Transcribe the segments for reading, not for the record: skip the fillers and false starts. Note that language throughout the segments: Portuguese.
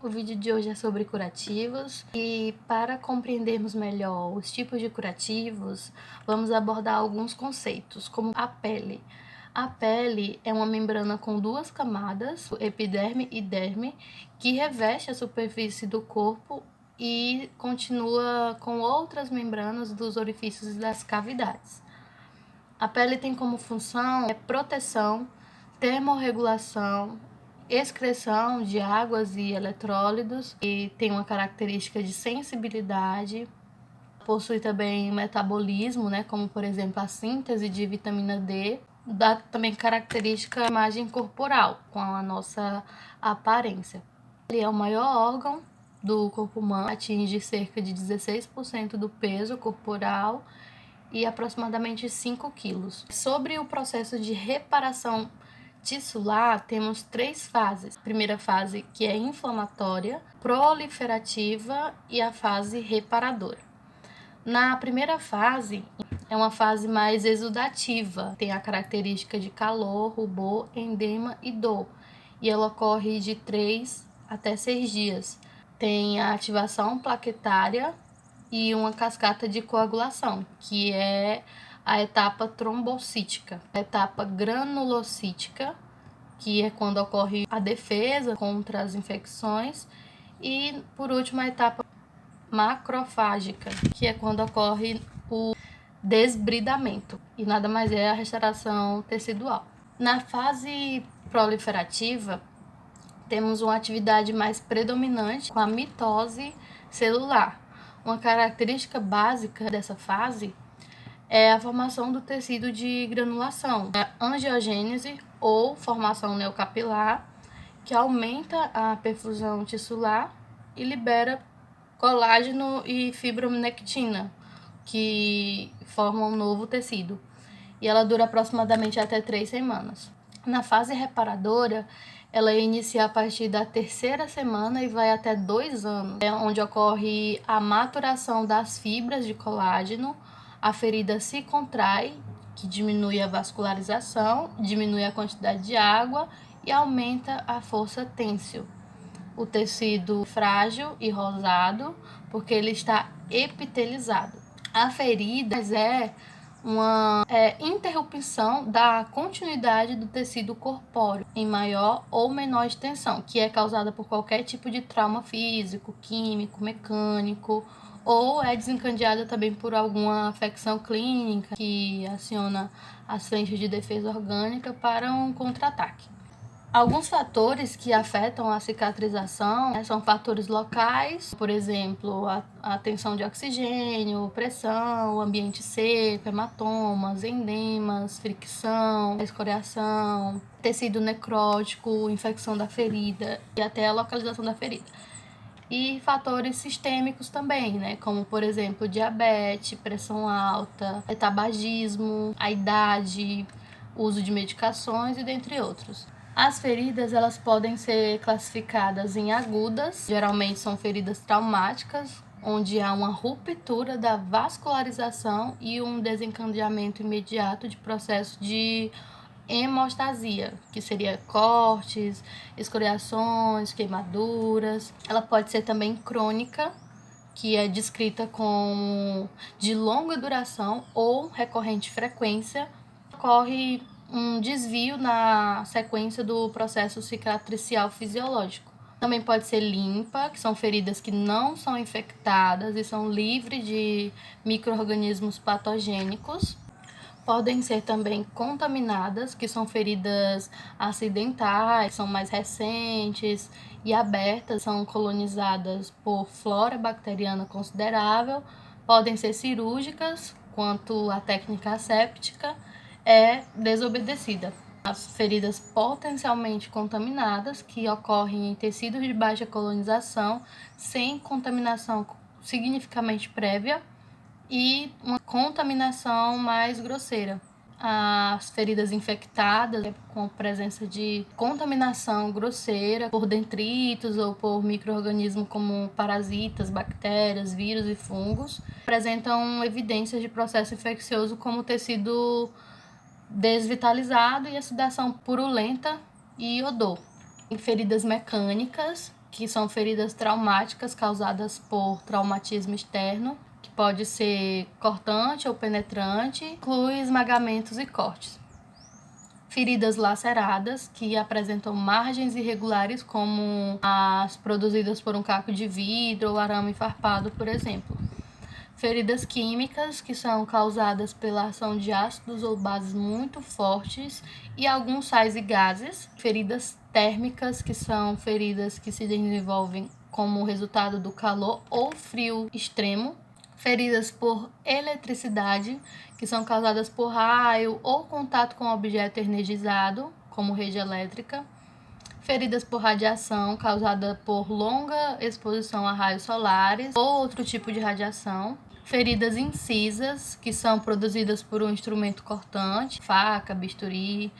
O vídeo de hoje é sobre curativos e para compreendermos melhor os tipos de curativos, vamos abordar alguns conceitos, como a pele. A pele é uma membrana com duas camadas, epiderme e derme, que reveste a superfície do corpo e continua com outras membranas dos orifícios das cavidades. A pele tem como função proteção, termorregulação, excreção de águas e eletrólitos, e tem uma característica de sensibilidade. Possui também metabolismo, como por exemplo a síntese de vitamina D. Dá também característica da imagem corporal, com a nossa aparência. Ele é o maior órgão do corpo humano, atinge cerca de 16% do peso corporal e aproximadamente 5 quilos. Sobre o processo de reparação tissular, temos 3 fases. A primeira fase, que é inflamatória, proliferativa e a fase reparadora. Na primeira fase, é uma fase mais exudativa, tem a característica de calor, rubor, edema e dor, e ela ocorre de 3 até 6 dias. Tem a ativação plaquetária e uma cascata de coagulação, que é a etapa trombocítica, a etapa granulocítica, que é quando ocorre a defesa contra as infecções, e por último a etapa macrofágica, que é quando ocorre o desbridamento, e nada mais é a restauração tecidual. Na fase proliferativa, temos uma atividade mais predominante com a mitose celular. Uma característica básica dessa fase é a formação do tecido de granulação, a angiogênese ou formação neocapilar, que aumenta a perfusão tissular e libera colágeno e fibronectina, que formam um novo tecido. E ela dura aproximadamente até 3 semanas. Na fase reparadora, ela inicia a partir da 3ª semana e vai até 2 anos, onde ocorre a maturação das fibras de colágeno, a ferida se contrai, que diminui a vascularização, diminui a quantidade de água e aumenta a força têncil. O tecido frágil e rosado, porque ele está epitelizado. A ferida é uma interrupção da continuidade do tecido corpóreo em maior ou menor extensão, que é causada por qualquer tipo de trauma físico, químico, mecânico, ou é desencadeada também por alguma afecção clínica que aciona as frentes de defesa orgânica para um contra-ataque. Alguns fatores que afetam a cicatrização são fatores locais, por exemplo, a tensão de oxigênio, pressão, ambiente seco, hematomas, endemas, fricção, escoriação, tecido necrótico, infecção da ferida e até a localização da ferida. E fatores sistêmicos também, como por exemplo diabetes, pressão alta, tabagismo, a idade, uso de medicações e dentre outros. As feridas elas podem ser classificadas em agudas, geralmente são feridas traumáticas, onde há uma ruptura da vascularização e um desencadeamento imediato de processo de hemostasia, que seria cortes, escoriações, queimaduras. Ela pode ser também crônica, que é descrita como de longa duração ou recorrente frequência. Ocorre um desvio na sequência do processo cicatricial fisiológico. Também pode ser limpa, que são feridas que não são infectadas e são livres de micro-organismos patogênicos. Podem ser também contaminadas, que são feridas acidentais, são mais recentes e abertas, são colonizadas por flora bacteriana considerável. Podem ser cirúrgicas, quanto a técnica asséptica é desobedecida. As feridas potencialmente contaminadas, que ocorrem em tecidos de baixa colonização, sem contaminação significativamente prévia, e uma contaminação mais grosseira. As feridas infectadas, com presença de contaminação grosseira por detritos ou por micro-organismos como parasitas, bactérias, vírus e fungos, apresentam evidências de processo infeccioso como tecido desvitalizado e a sudação purulenta e odor. Em feridas mecânicas, que são feridas traumáticas causadas por traumatismo externo, que pode ser cortante ou penetrante, inclui esmagamentos e cortes. Feridas laceradas, que apresentam margens irregulares, como as produzidas por um caco de vidro ou arame farpado, por exemplo. Feridas químicas, que são causadas pela ação de ácidos ou bases muito fortes e alguns sais e gases. Feridas térmicas, que são feridas que se desenvolvem como resultado do calor ou frio extremo. Feridas por eletricidade, que são causadas por raio ou contato com objeto energizado, como rede elétrica. Feridas por radiação, causada por longa exposição a raios solares ou outro tipo de radiação. Feridas incisas, que são produzidas por um instrumento cortante, faca, bisturi.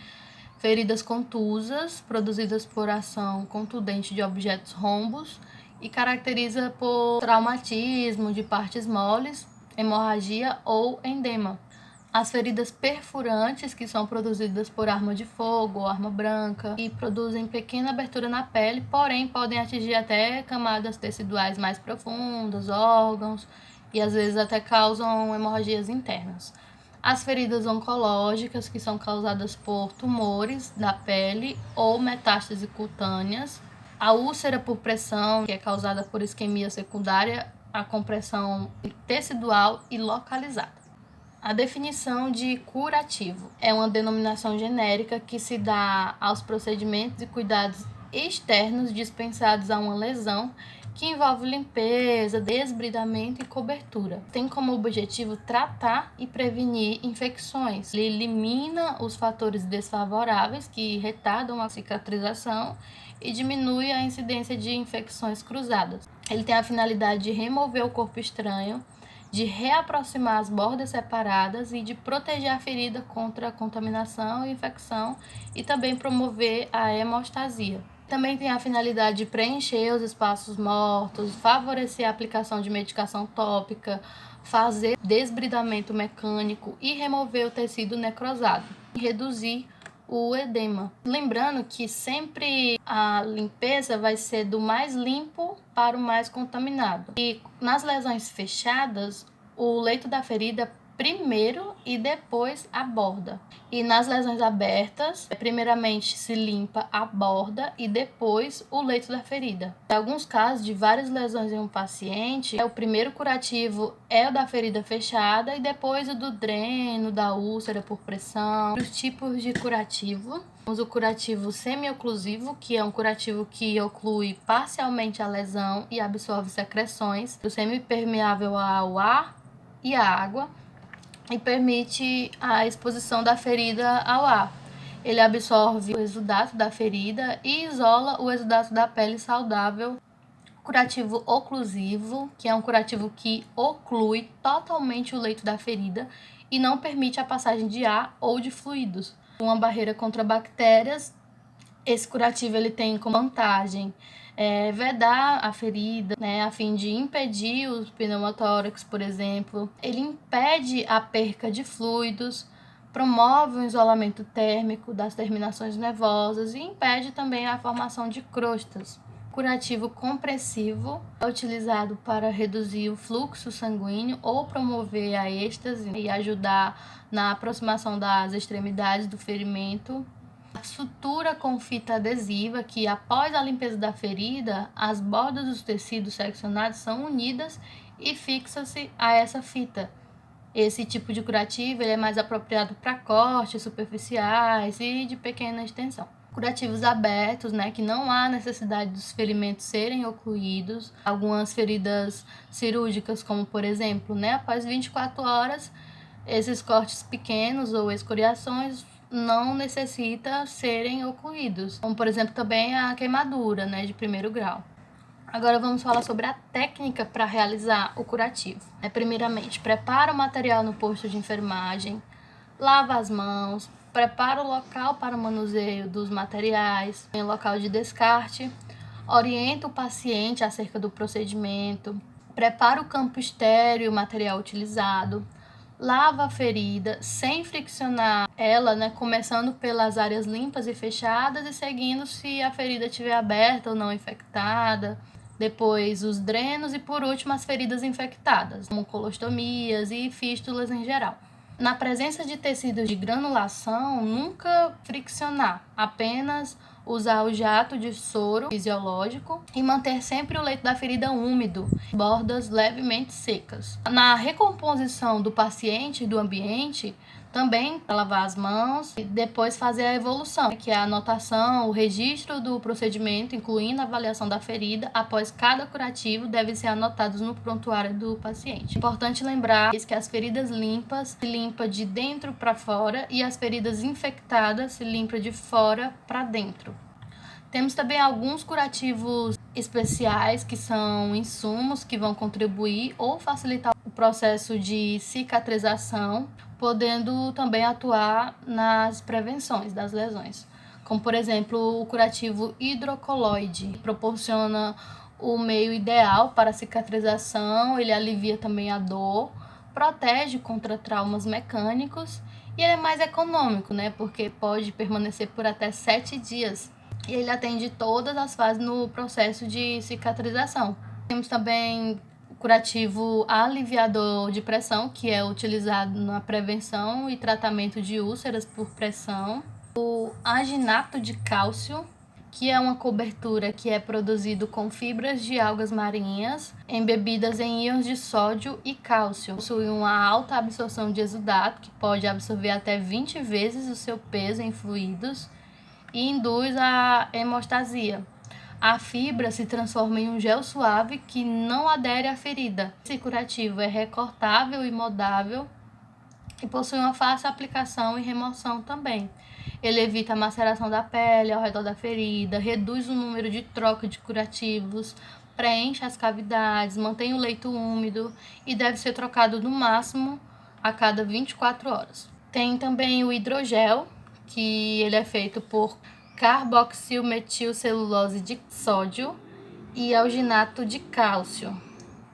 Feridas contusas, produzidas por ação contundente de objetos rombos e caracteriza por traumatismo de partes moles, hemorragia ou endema. As feridas perfurantes, que são produzidas por arma de fogo ou arma branca e produzem pequena abertura na pele, porém podem atingir até camadas teciduais mais profundas, órgãos e às vezes até causam hemorragias internas. As feridas oncológicas, que são causadas por tumores da pele ou metástases cutâneas. A úlcera por pressão, que é causada por isquemia secundária à compressão tecidual e localizada. A definição de curativo é uma denominação genérica que se dá aos procedimentos e cuidados externos dispensados a uma lesão que envolve limpeza, desbridamento e cobertura. Tem como objetivo tratar e prevenir infecções. Ele elimina os fatores desfavoráveis que retardam a cicatrização e diminui a incidência de infecções cruzadas. Ele tem a finalidade de remover o corpo estranho, de reaproximar as bordas separadas e de proteger a ferida contra a contaminação e infecção e também promover a hemostasia. Também tem a finalidade de preencher os espaços mortos, favorecer a aplicação de medicação tópica, fazer desbridamento mecânico e remover o tecido necrosado, e reduzir o edema. Lembrando que sempre a limpeza vai ser do mais limpo para o mais contaminado. E nas lesões fechadas, o leito da ferida primeiro e depois a borda. E nas lesões abertas, primeiramente se limpa a borda e depois o leito da ferida. Em alguns casos de várias lesões em um paciente, o primeiro curativo é o da ferida fechada e depois o do dreno, da úlcera por pressão. Os tipos de curativo: temos o curativo semi-oclusivo, que é um curativo que oclui parcialmente a lesão e absorve secreções. O semipermeável ao ar e à água e permite a exposição da ferida ao ar. Ele absorve o exudato da ferida e isola o exudato da pele saudável. Curativo oclusivo, que é um curativo que oclui totalmente o leito da ferida e não permite a passagem de ar ou de fluidos. Uma barreira contra bactérias. Esse curativo ele tem como vantagem vedar a ferida, a fim de impedir os pneumotórax, por exemplo. Ele impede a perca de fluidos, promove o isolamento térmico das terminações nervosas e impede também a formação de crostas. Curativo compressivo é utilizado para reduzir o fluxo sanguíneo ou promover a êxtase e ajudar na aproximação das extremidades do ferimento. A sutura com fita adesiva, que após a limpeza da ferida, as bordas dos tecidos seccionados são unidas e fixa-se a essa fita. Esse tipo de curativo ele é mais apropriado para cortes superficiais e de pequena extensão. Curativos abertos, que não há necessidade dos ferimentos serem ocluídos. Algumas feridas cirúrgicas, como por exemplo, após 24 horas, esses cortes pequenos ou escoriações não necessita serem ocluídos, como por exemplo também a queimadura, de primeiro grau. Agora vamos falar sobre a técnica para realizar o curativo. Primeiramente, prepara o material no posto de enfermagem, lava as mãos, prepara o local para o manuseio dos materiais, em local de descarte, orienta o paciente acerca do procedimento, prepara o campo estéreo e o material utilizado, Lava a ferida sem friccionar ela, né, começando pelas áreas limpas e fechadas e seguindo se a ferida estiver aberta ou não infectada. Depois os drenos e por último as feridas infectadas, como colostomias e fístulas em geral. Na presença de tecidos de granulação, nunca friccionar, apenas usar o jato de soro fisiológico e manter sempre o leito da ferida úmido, bordas levemente secas. Na recomposição do paciente e do ambiente, também lavar as mãos e depois fazer a evolução, que é a anotação, o registro do procedimento, incluindo a avaliação da ferida. Após cada curativo, devem ser anotados no prontuário do paciente. Importante lembrar que as feridas limpas se limpa de dentro para fora e as feridas infectadas se limpa de fora para dentro. Temos também alguns curativos especiais, que são insumos que vão contribuir ou facilitar o processo de cicatrização, podendo também atuar nas prevenções das lesões. Como, por exemplo, o curativo hidrocoloide, que proporciona o meio ideal para a cicatrização, ele alivia também a dor, protege contra traumas mecânicos e ele é mais econômico, né? Porque pode permanecer por até 7 dias. E ele atende todas as fases no processo de cicatrização. Temos também o curativo aliviador de pressão, que é utilizado na prevenção e tratamento de úlceras por pressão. O aginato de cálcio, que é uma cobertura que é produzido com fibras de algas marinhas embebidas em íons de sódio e cálcio. Possui uma alta absorção de exudato, que pode absorver até 20 vezes o seu peso em fluidos, e induz a hemostasia. A fibra se transforma em um gel suave que não adere à ferida. Esse curativo é recortável e moldável e possui uma fácil aplicação e remoção também. Ele evita a maceração da pele ao redor da ferida, reduz o número de troca de curativos, preenche as cavidades, mantém o leito úmido e deve ser trocado no máximo a cada 24 horas. Tem também o hidrogel, que ele é feito por carboxilmetilcelulose de sódio e alginato de cálcio,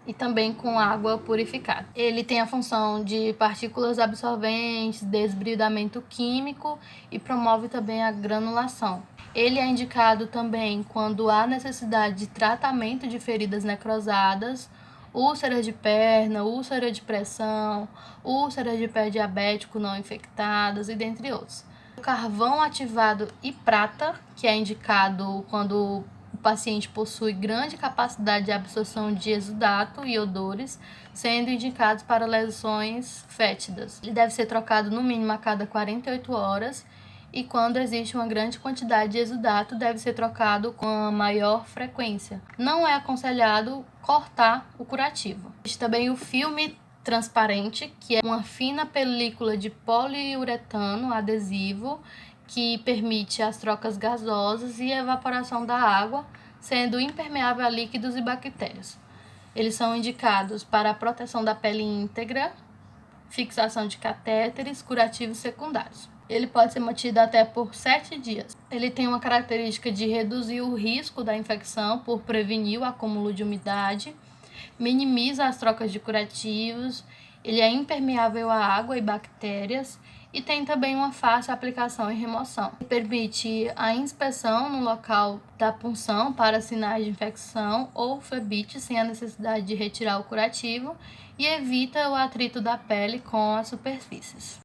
e também com água purificada. Ele tem a função de partículas absorventes, desbridamento químico e promove também a granulação. Ele é indicado também quando há necessidade de tratamento de feridas necrosadas, úlcera de perna, úlcera de pressão, úlcera de pé diabético não infectadas e dentre outros. O carvão ativado e prata, que é indicado quando o paciente possui grande capacidade de absorção de exudato e odores, sendo indicados para lesões fétidas. Ele deve ser trocado no mínimo a cada 48 horas e quando existe uma grande quantidade de exudato, deve ser trocado com a maior frequência. Não é aconselhado cortar o curativo. Existe também o filme transparente, que é uma fina película de poliuretano adesivo que permite as trocas gasosas e a evaporação da água, sendo impermeável a líquidos e bactérias. Eles são indicados para a proteção da pele íntegra, fixação de catéteres, curativos secundários. Ele pode ser mantido até por 7 dias. Ele tem uma característica de reduzir o risco da infecção por prevenir o acúmulo de umidade, minimiza as trocas de curativos, ele é impermeável a água e bactérias e tem também uma fácil aplicação e remoção. Ele permite a inspeção no local da punção para sinais de infecção ou flebite sem a necessidade de retirar o curativo e evita o atrito da pele com as superfícies.